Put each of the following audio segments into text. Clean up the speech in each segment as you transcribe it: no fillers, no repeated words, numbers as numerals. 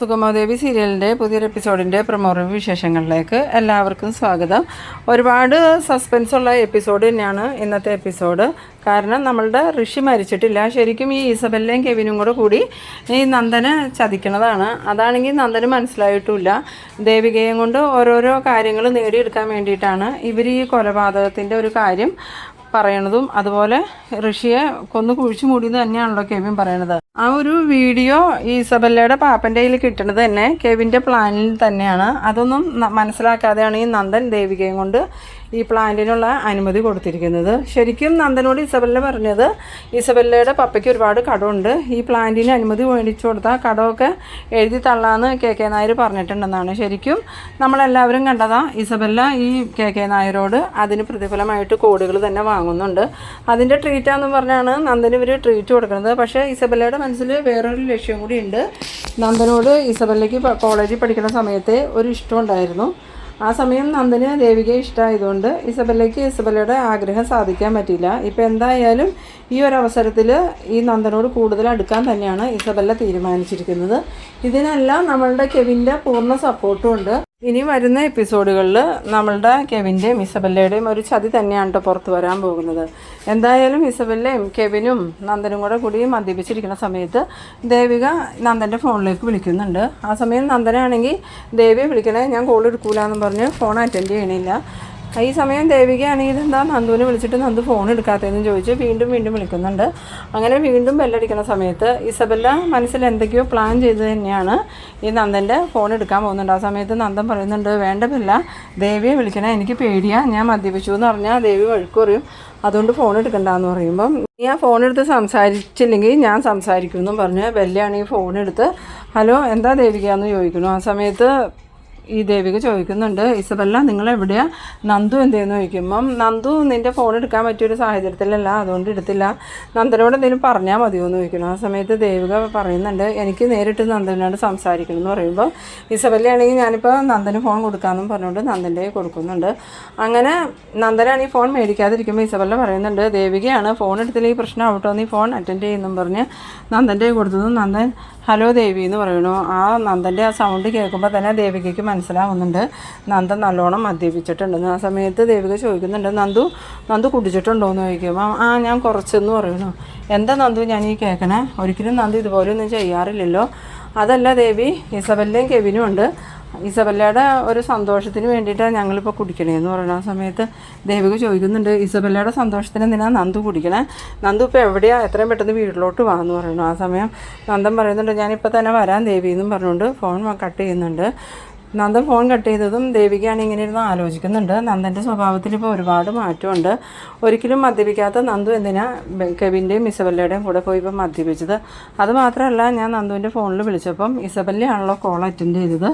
സുഗമാദേവി സീരിയലിൻ്റെ പുതിയൊരു എപ്പിസോഡിൻ്റെ promo review വിശേഷങ്ങളിലേക്ക് എല്ലാവർക്കും സ്വാഗതം. ഒരുപാട് സസ്പെൻസുള്ള എപ്പിസോഡ് തന്നെയാണ് ഇന്നത്തെ എപ്പിസോഡ്. കാരണം നമ്മളുടെ ഋഷി മരിച്ചിട്ടില്ല. ശരിക്കും ഈ ഈസബെല്ലയും കെവിനും കൂടി ഈ നന്ദനെ ചതിക്കണതാണ്. അതാണെങ്കിൽ നന്ദന് മനസ്സിലായിട്ടുമില്ല. ദേവികയും കൊണ്ട് ഓരോരോ കാര്യങ്ങൾ നേടിയെടുക്കാൻ വേണ്ടിയിട്ടാണ് ഇവർ ഈ കൊലപാതകത്തിൻ്റെ ഒരു കാര്യം പറയണതും അതുപോലെ ഋഷിയെ കൊന്നു കുഴിച്ചു മൂടിയെന്ന് തന്നെയാണല്ലോ കെവിൻ പറയണത്. ആ ഒരു വീഡിയോ ഈസബല്ലയുടെ പാപ്പൻ്റെ കയ്യിൽ കിട്ടുന്നത് തന്നെ കെവിൻ്റെ പ്ലാനിൽ തന്നെയാണ്. അതൊന്നും മനസ്സിലാക്കാതെയാണ് ഈ നന്ദൻ ദേവികയും കൊണ്ട് ഈ പ്ലാന്റിനുള്ള അനുമതി കൊടുത്തിരിക്കുന്നത്. ശരിക്കും നന്ദനോട് ഇസബല്ല പറഞ്ഞത് ഇസബല്ലയുടെ പപ്പയ്ക്ക് ഒരുപാട് കടമുണ്ട്, ഈ പ്ലാന്റിന് അനുമതി മേടിച്ചു കൊടുത്താൽ കടമൊക്കെ എഴുതി തള്ളാന്ന് കെ നായർ പറഞ്ഞിട്ടുണ്ടെന്നാണ്. ശരിക്കും നമ്മളെല്ലാവരും കണ്ടതാ ഇസബല്ല ഈ കെ നായരോട് അതിന് പ്രതിഫലമായിട്ട് കോടികൾ തന്നെ വാങ്ങുന്നുണ്ട്. അതിൻ്റെ ട്രീറ്റാന്ന് പറഞ്ഞാണ് നന്ദന് ഇവർ ട്രീറ്റ് കൊടുക്കുന്നത്. പക്ഷേ ഇസബല്ലയുടെ മനസ്സിൽ വേറൊരു ലക്ഷ്യം കൂടി ഉണ്ട്. നന്ദനോട് ഇസബല്ലയ്ക്ക് കോളേജിൽ പഠിക്കുന്ന സമയത്ത് ഒരു ഇഷ്ടം ഉണ്ടായിരുന്നു. ആ സമയം നന്ദന് ദേവികയെ ഇഷ്ടമായതുകൊണ്ട് ഇസബല്ലയുടെ ആഗ്രഹം സാധിക്കാൻ പറ്റിയില്ല. ഇപ്പോൾ എന്തായാലും ഈ ഒരു അവസരത്തിൽ ഈ നന്ദനോട് കൂടുതൽ അടുക്കാൻ തന്നെയാണ് ഇസബല്ല തീരുമാനിച്ചിരിക്കുന്നത്. ഇതിനെല്ലാം നമ്മളുടെ കെവിൻ്റെ പൂർണ്ണ സപ്പോർട്ടും ഉണ്ട്. ഇനി വരുന്ന എപ്പിസോഡുകളിൽ നമ്മളുടെ കെവിൻ്റെയും ഇസബല്ലയുടെയും ഒരു ചതി തന്നെയാണ് കേട്ടോ പുറത്ത് വരാൻ പോകുന്നത്. എന്തായാലും ഇസബല്ലയും കെവിനും നന്ദനും കൂടി മദ്യപിച്ചിരിക്കുന്ന സമയത്ത് ദേവിക നന്ദൻ്റെ ഫോണിലേക്ക് വിളിക്കുന്നുണ്ട്. ആ സമയം നന്ദനാണെങ്കിൽ ദേവിയെ വിളിക്കണേ, ഞാൻ കോൾ എടുക്കൂലെന്ന് പറഞ്ഞ് ഫോൺ അറ്റൻഡ് ചെയ്യണില്ല. ഈ സമയം ദേവികയാണെങ്കിൽ ഇതെന്താ നന്ദുവിനെ വിളിച്ചിട്ട് നന്ദു ഫോൺ എടുക്കാത്തതെന്ന് ചോദിച്ച് വീണ്ടും വിളിക്കുന്നുണ്ട്. അങ്ങനെ വീണ്ടും ബെല്ലടിക്കുന്ന സമയത്ത് ഇസബല്ല മനസ്സിൽ എന്തൊക്കെയോ പ്ലാൻ ചെയ്ത് തന്നെയാണ് ഈ നന്ദൻ്റെ ഫോൺ എടുക്കാൻ പോകുന്നുണ്ട്. ആ സമയത്ത് നന്ദൻ പറയുന്നുണ്ട്, വേണ്ട ബെല്ല, ദേവിയെ വിളിക്കണേ, എനിക്ക് പേടിയാണ്, ഞാൻ മദ്യപിച്ചു എന്ന് പറഞ്ഞാൽ ദേവി വഴക്ക് പറയും, അതുകൊണ്ട് ഫോൺ എടുക്കണ്ടെന്ന് പറയുമ്പം നീ ആ ഫോൺ എടുത്ത് സംസാരിച്ചില്ലെങ്കിൽ ഞാൻ സംസാരിക്കുമെന്നും പറഞ്ഞ് ബെല്ലയാണെങ്കിൽ ഫോൺ എടുത്ത് ഹലോ എന്താ ദേവികയെന്ന് ചോദിക്കുന്നു. ആ സമയത്ത് ഈ ദേവിക ചോദിക്കുന്നുണ്ട്, ഇസബല്ല നിങ്ങളെവിടെയാണ്, നന്ദു എന്തെന്ന് ചോദിക്കുമ്പം നന്ദു നിൻ്റെ ഫോൺ എടുക്കാൻ പറ്റിയൊരു സാഹചര്യത്തിലല്ല, അതുകൊണ്ട് എടുത്തില്ല, നന്ദനോട് എന്തെങ്കിലും പറഞ്ഞാൽ മതിയോ എന്ന് ചോദിക്കുന്നു. ആ സമയത്ത് ദേവിക പറയുന്നുണ്ട്, എനിക്ക് നേരിട്ട് നന്ദനോട് സംസാരിക്കണം എന്ന് പറയുമ്പോൾ ഇസബല്ലയാണെങ്കിൽ ഞാനിപ്പോൾ നന്ദന് ഫോൺ കൊടുക്കാമെന്നും പറഞ്ഞുകൊണ്ട് നന്ദൻ്റെ കൊടുക്കുന്നുണ്ട്. അങ്ങനെ നന്ദനാണെങ്കിൽ ഫോൺ മേടിക്കാതിരിക്കുമ്പോൾ ഇസബല്ല പറയുന്നുണ്ട്, ദേവികയാണ് ഫോൺ എടുത്തില്ലെങ്കിൽ പ്രശ്നം ആവട്ടോ, നീ ഫോൺ അറ്റൻഡ് ചെയ്യുമെന്നും പറഞ്ഞ് നന്ദൻ്റെ കൊടുത്തതും നന്ദൻ ഹലോ ദേവി എന്ന് പറയണു. ആ നന്ദൻ്റെ ആ സൗണ്ട് കേൾക്കുമ്പോൾ തന്നെ ദേവികയ്ക്ക് മനസ്സിലാവുന്നുണ്ട് നന്ദൻ നല്ലോണം മദ്യപിച്ചിട്ടുണ്ടെന്ന്. ആ സമയത്ത് ദേവിക ചോദിക്കുന്നുണ്ട്, നന്ദു കുടിച്ചിട്ടുണ്ടോ എന്ന് ചോദിക്കുമ്പോൾ ഞാൻ കുറച്ചെന്ന് പറയണു. എന്താ നന്ദു ഞാൻ ഈ കേൾക്കണേ, ഒരിക്കലും നന്ദു ഇതുപോലെയൊന്നും ചെയ്യാറില്ലല്ലോ. അതല്ല ദേവി, ഇസബല്ലയും കെവിനും ഉണ്ട്, ഇസബല്ലയുടെ ഒരു സന്തോഷത്തിന് വേണ്ടിയിട്ടാണ് ഞങ്ങളിപ്പോൾ കുടിക്കണേന്ന് പറയുന്ന. ആ സമയത്ത് ദേവിക ചോദിക്കുന്നുണ്ട്, ഇസബല്ലയുടെ സന്തോഷത്തിന് എന്തിനാണ് നന്ദു കുടിക്കണേ, നന്ദു ഇപ്പോൾ എവിടെയാണ്, എത്രയും പെട്ടെന്ന് വീട്ടിലോട്ട് വാന്ന് പറയുന്നു. ആ സമയം നന്ദൻ പറയുന്നുണ്ട്, ഞാനിപ്പോൾ തന്നെ വരാൻ ദേവി എന്നും പറഞ്ഞുകൊണ്ട് ഫോൺ കട്ട് ചെയ്യുന്നുണ്ട്. നന്ദൻ ഫോൺ കട്ട് ചെയ്തതും ദേവികയാണ് ഇങ്ങനെ ഇരുന്ന് ആലോചിക്കുന്നുണ്ട്. നന്ദൻ്റെ സ്വഭാവത്തിൽ ഇപ്പോൾ ഒരുപാട് മാറ്റമുണ്ട്. ഒരിക്കലും മദ്യപിക്കാത്ത നന്ദു എന്തിനാ കെവിൻ്റെയും ഇസബല്ലയുടെയും കൂടെ പോയി ഇപ്പോൾ മദ്യപിച്ചത്. അതുമാത്രമല്ല, ഞാൻ നന്ദുവിൻ്റെ ഫോണിൽ വിളിച്ചപ്പം ഇസബല്ലയാണല്ലോ കോൾ അറ്റൻഡ് ചെയ്തത്.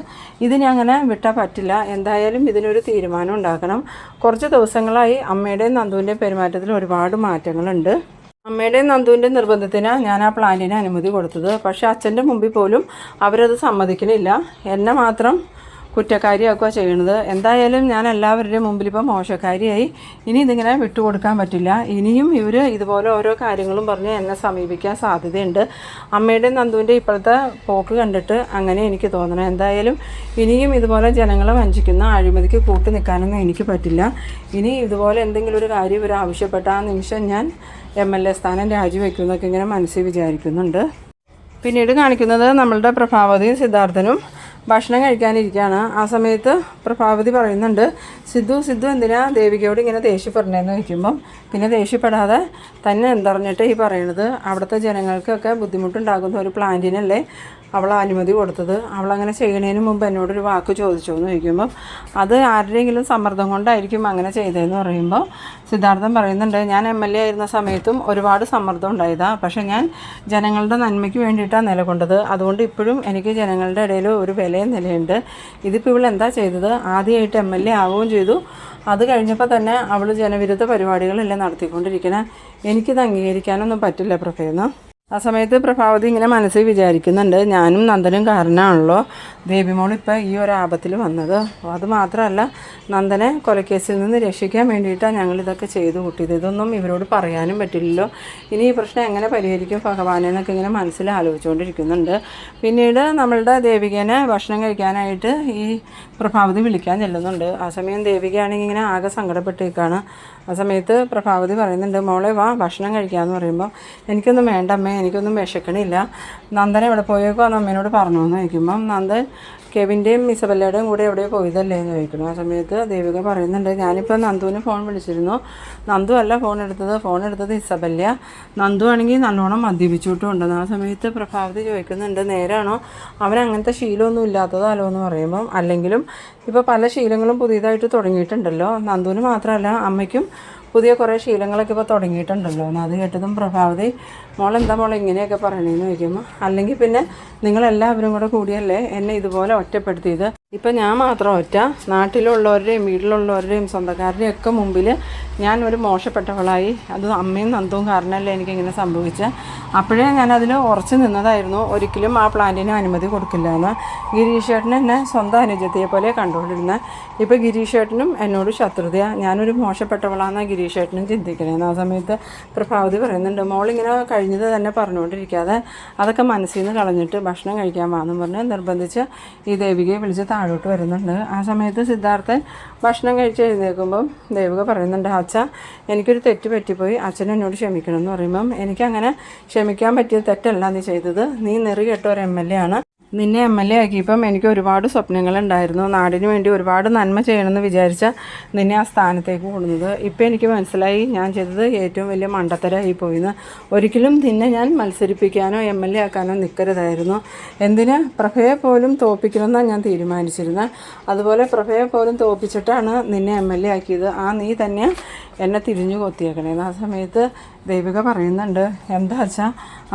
ഇതിന് അങ്ങനെ വിട്ടാൽ പറ്റില്ല, എന്തായാലും ഇതിനൊരു തീരുമാനം ഉണ്ടാക്കണം. കുറച്ച് ദിവസങ്ങളായി അമ്മയുടെയും നന്ദുവിൻ്റെയും പെരുമാറ്റത്തിൽ ഒരുപാട് മാറ്റങ്ങളുണ്ട്. അമ്മയുടെയും നന്ദുവിൻ്റെ നിർബന്ധത്തിനാണ് ഞാൻ ആ പ്ലാന്റിന് അനുമതി കൊടുത്തത്. പക്ഷേ അച്ഛൻ്റെ മുമ്പിൽ പോലും അവരത് സമ്മതിക്കണില്ല, എന്നെ മാത്രം കുറ്റക്കാരിയാക്കുക ചെയ്യണത്. എന്തായാലും ഞാൻ എല്ലാവരുടെയും മുമ്പിൽ ഇപ്പോൾ മോശക്കാരിയായി. ഇനി ഇതിങ്ങനെ വിട്ടുകൊടുക്കാൻ പറ്റില്ല. ഇനിയും ഇവർ ഇതുപോലെ ഓരോ കാര്യങ്ങളും പറഞ്ഞ് എന്നെ സമീപിക്കാൻ സാധ്യതയുണ്ട്. അമ്മയുടെയും നന്ദുവിൻ്റെ ഇപ്പോഴത്തെ പോക്ക് കണ്ടിട്ട് അങ്ങനെ എനിക്ക് തോന്നണം. എന്തായാലും ഇനിയും ഇതുപോലെ ജനങ്ങളെ വഞ്ചിക്കുന്ന അഴിമതിക്ക് കൂട്ടു നിൽക്കാനൊന്നും എനിക്ക് പറ്റില്ല. ഇനി ഇതുപോലെ എന്തെങ്കിലും ഒരു കാര്യം ഇവർ ആവശ്യപ്പെട്ട ആ നിമിഷം ഞാൻ MLA സ്ഥാനം രാജിവെക്കുന്നതൊക്കെ ഇങ്ങനെ മനസ്സിൽ വിചാരിക്കുന്നുണ്ട്. പിന്നീട് കാണിക്കുന്നത് നമ്മളുടെ പ്രഭാവതിയും സിദ്ധാർത്ഥനും ഭക്ഷണം കഴിക്കാനിരിക്കുകയാണ്. ആ സമയത്ത് പ്രഭാവതി പറയുന്നുണ്ട്, സിദ്ധു എന്തിനാ ദേവികയോട് ഇങ്ങനെ ദേഷ്യപ്പെടണേന്ന് ചോദിക്കുമ്പം പിന്നെ ദേഷ്യപ്പെടാതെ തന്നെ എന്തറിഞ്ഞിട്ട് ഈ പറയണത്, അവിടുത്തെ ജനങ്ങൾക്കൊക്കെ ബുദ്ധിമുട്ടുണ്ടാകുന്ന ഒരു പ്ലാന്റിനല്ലേ അവൾ അനുമതി കൊടുത്തത്, അവളങ്ങനെ ചെയ്യണതിന് മുമ്പ് എന്നോടൊരു വാക്ക് ചോദിച്ചു എന്ന് ചോദിക്കുമ്പം അത് ആരുടെയെങ്കിലും സമ്മർദ്ദം കൊണ്ടായിരിക്കും അങ്ങനെ ചെയ്തതെന്ന് പറയുമ്പോൾ സിദ്ധാർത്ഥൻ പറയുന്നുണ്ട്, ഞാൻ MLA ആയിരുന്ന സമയത്തും ഒരുപാട് സമ്മർദ്ദം ഉണ്ടായതാണ്, പക്ഷേ ഞാൻ ജനങ്ങളുടെ നന്മയ്ക്ക് വേണ്ടിയിട്ടാണ് നിലകൊണ്ടത്, അതുകൊണ്ട് ഇപ്പോഴും എനിക്ക് ജനങ്ങളുടെ ഇടയിൽ ഒരു വിലയും നിലയുണ്ട്. ഇതിപ്പോൾ ഇവൾ എന്താ ചെയ്തത്, ആദ്യമായിട്ട് MLA ആവുകയും ചെയ്തു, അത് കഴിഞ്ഞപ്പോൾ തന്നെ അവൾ ജനവിരുദ്ധ പരിപാടികളെല്ലാം നടത്തിക്കൊണ്ടിരിക്കണേ, എനിക്കിത് അംഗീകരിക്കാനൊന്നും പറ്റില്ല പ്രഭയെന്ന്. ആ സമയത്ത് പ്രഭാവതി ഇങ്ങനെ മനസ്സിൽ വിചാരിക്കുന്നുണ്ട്, ഞാനും നന്ദനും കാരണമാണല്ലോ ദേവിമോൾ ഇപ്പോൾ ഈ ഒരു ആപത്തിൽ വന്നത്. അതുമാത്രമല്ല, നന്ദനെ കൊലക്കേസിൽ നിന്ന് രക്ഷിക്കാൻ വേണ്ടിയിട്ടാണ് ഞങ്ങളിതൊക്കെ ചെയ്തു കൂട്ടിയത്. ഇതൊന്നും ഇവരോട് പറയാനും പറ്റില്ലല്ലോ. ഇനി ഈ പ്രശ്നം എങ്ങനെ പരിഹരിക്കും ഭഗവാനെ എന്നൊക്കെ ഇങ്ങനെ മനസ്സിൽ ആലോചിച്ചുകൊണ്ടിരിക്കുന്നുണ്ട്. പിന്നീട് നമ്മളുടെ ദേവികേനെ ഭക്ഷണം കഴിക്കാനായിട്ട് ഈ പ്രഭാവതി വിളിക്കാൻ ചെല്ലുന്നുണ്ട്. ആ സമയം ദേവികയാണെങ്കിൽ ഇങ്ങനെ ആകെ സങ്കടപ്പെട്ടേക്കാണ്. ആ സമയത്ത് പ്രഭാവതി പറയുന്നുണ്ട്, മോളെ വാ ഭക്ഷണം കഴിക്കാമെന്ന് പറയുമ്പോൾ, എനിക്കൊന്നും വേണ്ട അമ്മേ, എനിക്കൊന്നും വിശക്കണില്ല, നന്ദൻ എവിടെ പോയേക്കോ എന്ന് അമ്മേനോട് പറഞ്ഞു എന്ന് ചോദിക്കുമ്പം നന്ദൻ കെവിൻ്റെയും ഇസബല്ലയുടെയും കൂടെ എവിടെയോ പോയതല്ലേ എന്ന് ചോദിക്കുന്നു. ആ സമയത്ത് ദേവിക പറയുന്നുണ്ട്, ഞാനിപ്പോൾ നന്ദുവിന് ഫോൺ വിളിച്ചിരുന്നു, നന്ദു അല്ല ഫോൺ എടുത്തത് ഇസബല്ല. നന്ദു ആണെങ്കിൽ നല്ലോണം മദ്യപിച്ചിട്ടുണ്ടെന്ന്. ആ സമയത്ത് പ്രഭാവതി ചോദിക്കുന്നുണ്ട്, നേരാണോ, അവൻ അങ്ങനത്തെ ശീലമൊന്നും ഇല്ലാത്തതാലോ എന്ന് പറയുമ്പം, അല്ലെങ്കിലും ഇപ്പോൾ പല ശീലങ്ങളും പുതിയതായിട്ട് തുടങ്ങിയിട്ടുണ്ടല്ലോ, നന്ദുവിന് മാത്രമല്ല അമ്മയ്ക്കും പുതിയ കുറേ ശീലങ്ങളൊക്കെ ഇപ്പോൾ തുടങ്ങിയിട്ടുണ്ടല്ലോ എന്ന്. അത് കേട്ടതും പ്രഭാവതി, മോളെന്താ മോളെ ഇങ്ങനെയൊക്കെ പറയണേന്ന് ചോദിക്കുമ്പോൾ, അല്ലെങ്കിൽ പിന്നെ നിങ്ങളെല്ലാവരും കൂടെ കൂടിയല്ലേ എന്നെ ഇതുപോലെ ഒറ്റപ്പെടുത്തിയത്. ഇപ്പം ഞാൻ മാത്രം ഒറ്റ, നാട്ടിലുള്ളവരുടെയും വീട്ടിലുള്ളവരുടെയും സ്വന്തക്കാരുടെയും ഒക്കെ മുമ്പിൽ ഞാൻ ഒരു മോശപ്പെട്ടവളായി. അത് അമ്മയും നന്ദുവും കാരണമല്ലേ എനിക്കിങ്ങനെ സംഭവിച്ചത്. അപ്പോഴേ ഞാനതിൽ ഉറച്ചു നിന്നതായിരുന്നു, ഒരിക്കലും ആ പ്ലാന്റിന് അനുമതി കൊടുക്കില്ല എന്ന്. ഗിരീഷേട്ടൻ എന്നെ സ്വന്തം അനുജത്തിയെ പോലെ കണ്ടുകൊണ്ടിരുന്നത്. ഇപ്പോൾ ഗിരീഷേട്ടനും എന്നോട് ശത്രുതയാണ്, ഞാനൊരു മോശപ്പെട്ടവളാണെന്നാണ് ഗിരീഷേട്ടനും ചിന്തിക്കണേന്ന്. ആ സമയത്ത് പ്രഭാവതി പറയുന്നുണ്ട്, മോളിങ്ങനെ കഴിഞ്ഞത് തന്നെ പറഞ്ഞുകൊണ്ടിരിക്കാതെ അതൊക്കെ മനസ്സിൽ നിന്ന് കളഞ്ഞിട്ട് ഭക്ഷണം കഴിക്കാൻ വാന്നും പറഞ്ഞ് നിർബന്ധിച്ച് ഈ ദേവികയെ വിളിച്ച് താഴോട്ട് വരുന്നുണ്ട്. ആ സമയത്ത് സിദ്ധാർത്ഥൻ ഭക്ഷണം കഴിച്ച് എഴുന്നേൽക്കുമ്പം ദേവിക പറയുന്നുണ്ട്, അച്ഛ എനിക്കൊരു തെറ്റ് പറ്റിപ്പോയി, അച്ഛൻ എന്നോട് ക്ഷമിക്കണം എന്ന് പറയുമ്പം, എനിക്കങ്ങനെ ക്ഷമിക്കാൻ പറ്റിയ തെറ്റല്ല നീ ചെയ്തത്, നീ നെറി കെട്ട ഒരു MLA ആണ്. നിന്നെ MLA ആക്കിയപ്പം എനിക്ക് ഒരുപാട് സ്വപ്നങ്ങളുണ്ടായിരുന്നു, നാടിന് വേണ്ടി ഒരുപാട് നന്മ ചെയ്യണമെന്ന് വിചാരിച്ച നിന്നെ ആ സ്ഥാനത്തേക്ക് കൊണ്ടുവന്നത്. ഇപ്പം എനിക്ക് മനസ്സിലായി ഞാൻ ചെയ്തത് ഏറ്റവും വലിയ മണ്ടത്തരമായി പോയിന്ന്. ഒരിക്കലും നിന്നെ ഞാൻ മത്സരിപ്പിക്കാനോ MLA ആക്കാനോ നിൽക്കരുതായിരുന്നു. എന്തിന്, പ്രഭയെ പോലും തോൽപ്പിക്കണമെന്നാണ് ഞാൻ തീരുമാനിച്ചിരുന്നത്. അതുപോലെ പ്രഭയെ പോലും തോൽപ്പിച്ചിട്ടാണ് നിന്നെ MLA ആക്കിയത്. ആ നീ തന്നെ എന്നെ തിരിഞ്ഞു കൊത്തിയേക്കണേന്ന്. ആ സമയത്ത് ദേവിക പറയുന്നുണ്ട്, എന്താ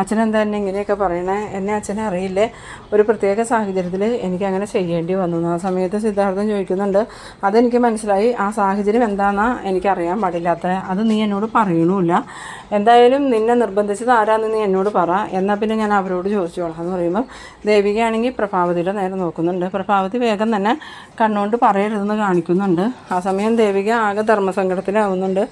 അച്ഛനെന്താ എന്നെ ഇങ്ങനെയൊക്കെ പറയണേ, എന്നെ അച്ഛനെ അറിയില്ലേ, ഒരു പ്രത്യേക സാഹചര്യത്തിൽ എനിക്കങ്ങനെ ചെയ്യേണ്ടി വന്നു. ആ സമയത്ത് സിദ്ധാർത്ഥൻ ചോദിക്കുന്നുണ്ട്, അതെനിക്ക് മനസ്സിലായി, ആ സാഹചര്യം എന്താണെന്നാണ് എനിക്കറിയാൻ പാടില്ലാത്തത്, അത് നീ എന്നോട് പറയണമില്ല. എന്തായാലും നിന്നെ നിർബന്ധിച്ചത് ആരാന്ന് നീ എന്നോട് പറ, എന്നാൽ പിന്നെ ഞാൻ അവരോട് ചോദിച്ചോളാം എന്ന് പറയുമ്പോൾ ദേവികയാണെങ്കിൽ പ്രഭാവതിയുടെ നേരെ നോക്കുന്നുണ്ട്. പ്രഭാവതി വേഗം തന്നെ കണ്ണുകൊണ്ട് പറയരുതെന്ന് കാണിക്കുന്നുണ്ട്. ആ സമയം ദേവിക ആകെ ധർമ്മസങ്കടത്തിലാവുന്നുണ്ട്.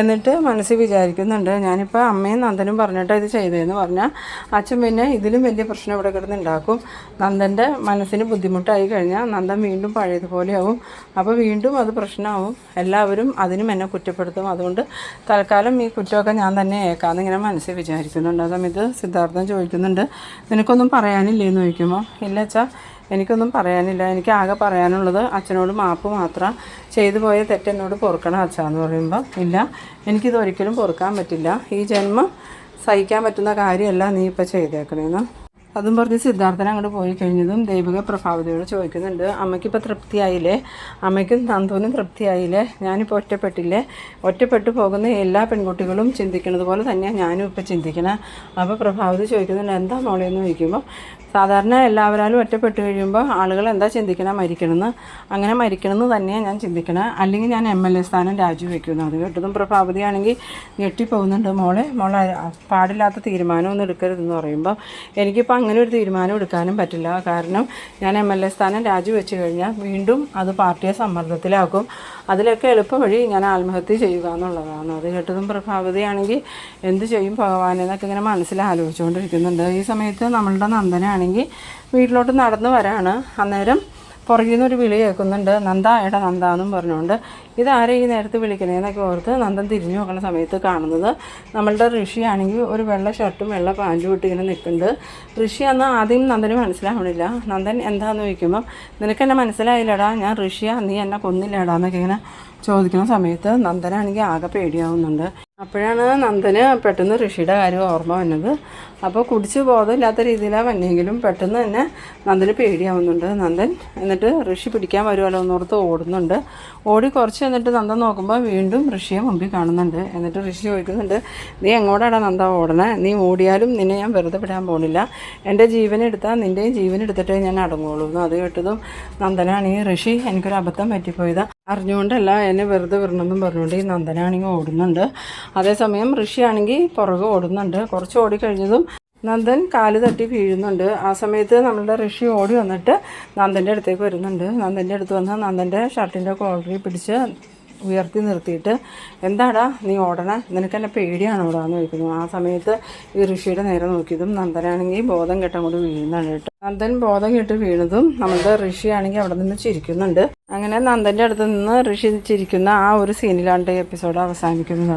എന്നിട്ട് മനസ്സിൽ വിചാരിക്കുന്നുണ്ട്, ഞാനിപ്പോൾ അമ്മയും നന്ദനും പറഞ്ഞിട്ട് ഇത് ചെയ്തതെന്ന് പറഞ്ഞാൽ അച്ഛൻ പിന്നെ ഇതിലും വലിയ പ്രശ്നം ഇവിടെ കിടന്നുണ്ടാക്കും. നന്ദൻ്റെ മനസ്സിന് ബുദ്ധിമുട്ടായി കഴിഞ്ഞാൽ നന്ദൻ വീണ്ടും പഴയതുപോലെയാവും. അപ്പോൾ വീണ്ടും അത് പ്രശ്നമാവും, എല്ലാവരും അതിനും എന്നെ കുറ്റപ്പെടുത്തും. അതുകൊണ്ട് തൽക്കാലം ഈ കുറ്റമൊക്കെ ഞാൻ തന്നെ ഏക്കാമെന്ന് ഇങ്ങനെ മനസ്സിൽ വിചാരിക്കുന്നുണ്ട്. ആ സമയത്ത് സിദ്ധാർത്ഥൻ ചോദിക്കുന്നുണ്ട്, നിനക്കൊന്നും പറയാനില്ലേ എന്ന് ചോദിക്കുമ്പോൾ, ഇല്ല അച്ഛാ, എനിക്കൊന്നും പറയാനില്ല, എനിക്ക് ആകെ പറയാനുള്ളത് അച്ഛനോട് മാപ്പ് മാത്രം, ചെയ്തു പോയ തെറ്റെന്നോട് പൊറുക്കണം അച്ഛാന്ന് പറയുമ്പോൾ, ഇല്ല എനിക്കിതൊരിക്കലും പൊറുക്കാൻ പറ്റില്ല, ഈ ജന്മം സഹിക്കാൻ പറ്റുന്ന കാര്യമല്ല നീ ഇപ്പോൾ ചെയ്തേക്കണേന്ന്. അതും പറഞ്ഞ് സിദ്ധാർത്ഥൻ അങ്ങോട്ട് പോയി കഴിഞ്ഞതും ദേവിക പ്രഭാവതിയോട് ചോദിക്കുന്നുണ്ട്, അമ്മയ്ക്കിപ്പോൾ തൃപ്തിയായില്ലേ, അമ്മയ്ക്കും നന്ദുവിനും തൃപ്തിയായില്ലേ, ഞാനിപ്പോൾ ഒറ്റപ്പെട്ടില്ലേ, ഒറ്റപ്പെട്ടു പോകുന്ന എല്ലാ പെൺകുട്ടികളും ചിന്തിക്കുന്നത് പോലെ തന്നെയാണ് ഞാനും ഇപ്പോൾ ചിന്തിക്കണേ. അപ്പോൾ പ്രഭാവതി ചോദിക്കുന്നുണ്ട്, എന്താ മോളെന്ന് ചോദിക്കുമ്പോൾ, സാധാരണ എല്ലാവരും ഒറ്റപ്പെട്ട് കഴിയുമ്പോൾ ആളുകൾ എന്താ ചിന്തിക്കണം, മരിക്കണമെന്ന്. അങ്ങനെ മരിക്കണമെന്ന് തന്നെയാണ് ഞാൻ ചിന്തിക്കണം, അല്ലെങ്കിൽ ഞാൻ MLA സ്ഥാനം രാജിവെക്കുന്നു. അത് കേട്ടതും പ്രഭാവതിയാണെങ്കിൽ ഞെട്ടിപ്പോകുന്നുണ്ട്. മോളെ പാടില്ലാത്ത തീരുമാനമൊന്നും എടുക്കരുതെന്ന് പറയുമ്പോൾ, എനിക്കിപ്പോൾ അങ്ങനെ ഒരു തീരുമാനം എടുക്കാനും പറ്റില്ല, കാരണം ഞാൻ MLA സ്ഥാനം രാജിവെച്ച് കഴിഞ്ഞാൽ വീണ്ടും അത് പാർട്ടിയെ സമ്മർദ്ദത്തിലാക്കും, അതിലൊക്കെ എളുപ്പ വഴി ഞാൻ ആത്മഹത്യ ചെയ്യുക എന്നുള്ളതാണ്. അത് കേട്ടതും പ്രഭാവതിയാണെങ്കിൽ എന്ത് ചെയ്യും ഭഗവാനെന്നൊക്കെ ഇങ്ങനെ മനസ്സിൽ ആലോചിച്ചുകൊണ്ടിരിക്കുന്നുണ്ട്. ഈ സമയത്ത് നമ്മളുടെ നന്ദനാണെങ്കിൽ വീട്ടിലോട്ട് നടന്നു വരാണ്. അന്നേരം പുറകിൽ നിന്നൊരു വിളി കേൾക്കുന്നുണ്ട്, നന്ദ എടാ നന്ദ എന്നും പറഞ്ഞുകൊണ്ട്. ഇതാരെ ഈ നേരത്ത് വിളിക്കണേന്നൊക്കെ ഓർത്ത് നന്ദൻ തിരിഞ്ഞു നോക്കുന്ന സമയത്ത് കാണുന്നത് നമ്മളുടെ ഋഷിയാണെങ്കിൽ ഒരു വെള്ള ഷർട്ടും വെള്ള പാൻറ്റും ഇട്ട് ഇങ്ങനെ നിൽക്കുന്നുണ്ട്. ഋഷി അന്ന് ആദ്യം നന്ദന് മനസ്സിലാവണില്ല. നന്ദൻ എന്താണെന്ന് ചോദിക്കുമ്പം, നിനക്കെന്നെ മനസ്സിലായില്ലടാ, ഞാൻ ഋഷിയാ, നീ എന്നെ കൊന്നില്ലടാ എന്നൊക്കെ ഇങ്ങനെ ചോദിക്കുന്ന സമയത്ത് നന്ദനാണെങ്കിൽ ആകെ പേടിയാവുന്നുണ്ട്. അപ്പോഴാണ് നന്ദന് പെട്ടെന്ന് ഋഷിയുടെ കാര്യം ഓർമ്മ വന്നത്. അപ്പോൾ കുടിച്ച് ബോധമില്ലാത്ത രീതിയിലാണ് വന്നെങ്കിലും പെട്ടെന്ന് തന്നെ നന്ദന് പേടിയാവുന്നുണ്ട്. നന്ദൻ എന്നിട്ട് ഋഷി പിടിക്കാൻ വരുമല്ലോ എന്നോർത്ത് ഓടുന്നുണ്ട്. ഓടി കുറച്ച് എന്നിട്ട് നന്ദൻ നോക്കുമ്പോൾ വീണ്ടും ഋഷിയെ മുമ്പിൽ കാണുന്നുണ്ട്. എന്നിട്ട് ഋഷി ചോദിക്കുന്നുണ്ട്, നീ എങ്ങോട്ടാണ് നന്ദ ഓടണേ, നീ ഓടിയാലും നിന്നെ ഞാൻ വെറുതെ വിടാൻ പോകുന്നില്ല, എൻ്റെ ജീവനെടുത്താൽ നിൻ്റെയും ജീവനെടുത്തിട്ടേ ഞാൻ അടങ്ങുള്ളൂ എന്ന്. അത് കേട്ടതും നന്ദനാണെങ്കിൽ, ഋഷി എനിക്കൊരു അബദ്ധം പറ്റിപ്പോയതാ, അറിഞ്ഞുകൊണ്ടല്ല, എന്നെ വെറുതെ വിടണമെന്നും പറഞ്ഞുകൊണ്ട് ഈ നന്ദനാണെങ്കിൽ ഓടുന്നുണ്ട്. അതേസമയം ഋഷിയാണെങ്കിൽ പുറകെ ഓടുന്നുണ്ട്. കുറച്ച് ഓടിക്കഴിഞ്ഞതും നന്ദൻ കാല് തട്ടി വീഴുന്നുണ്ട്. ആ സമയത്ത് നമ്മളുടെ ഋഷി ഓടി വന്നിട്ട് നന്ദൻ്റെ അടുത്തേക്ക് വരുന്നുണ്ട്. നന്ദൻ്റെ അടുത്ത് വന്ന് നന്ദൻ്റെ ഷർട്ടിൻ്റെ കോളറിൽ പിടിച്ച് ഉയർത്തി നിർത്തിയിട്ട്, എന്താടാ നീ ഓടണേ, നിനക്ക് എന്നെ പേടിയാണോ ഓടാന്ന് ചോദിക്കുന്നു. ആ സമയത്ത് ഈ ഋഷിയുടെ നേരെ നോക്കിയതും നന്ദനാണെങ്കിൽ ബോധം കെട്ടം കൂടി വീഴുന്നതാണ് കേട്ടോ. നന്ദൻ ബോധം കെട്ട് വീണതും നമ്മളുടെ ഋഷിയാണെങ്കിൽ അവിടെ നിന്ന് ചിരിക്കുന്നുണ്ട്. അങ്ങനെ നന്ദൻ്റെ അടുത്ത് നിന്ന് ഋഷി ചിരിക്കുന്ന ആ ഒരു സീനിലാണ് എപ്പിസോഡ് അവസാനിക്കുന്നത്.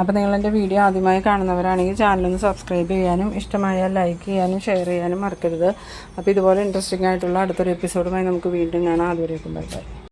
അപ്പോൾ നിങ്ങളെൻ്റെ വീഡിയോ ആദ്യമായി കാണുന്നവരാണെങ്കിൽ ചാനലൊന്ന് സബ്സ്ക്രൈബ് ചെയ്യാനും ഇഷ്ടമായാൽ ലൈക്ക് ചെയ്യാനും ഷെയർ ചെയ്യാനും മറക്കരുത്. അപ്പോൾ ഇതുപോലെ ഇൻട്രസ്റ്റിംഗ് ആയിട്ടുള്ള അടുത്തൊരു എപ്പിസോഡുമായി നമുക്ക് വീണ്ടും കാണാം. അതുവരെയൊക്കെ ബൈ.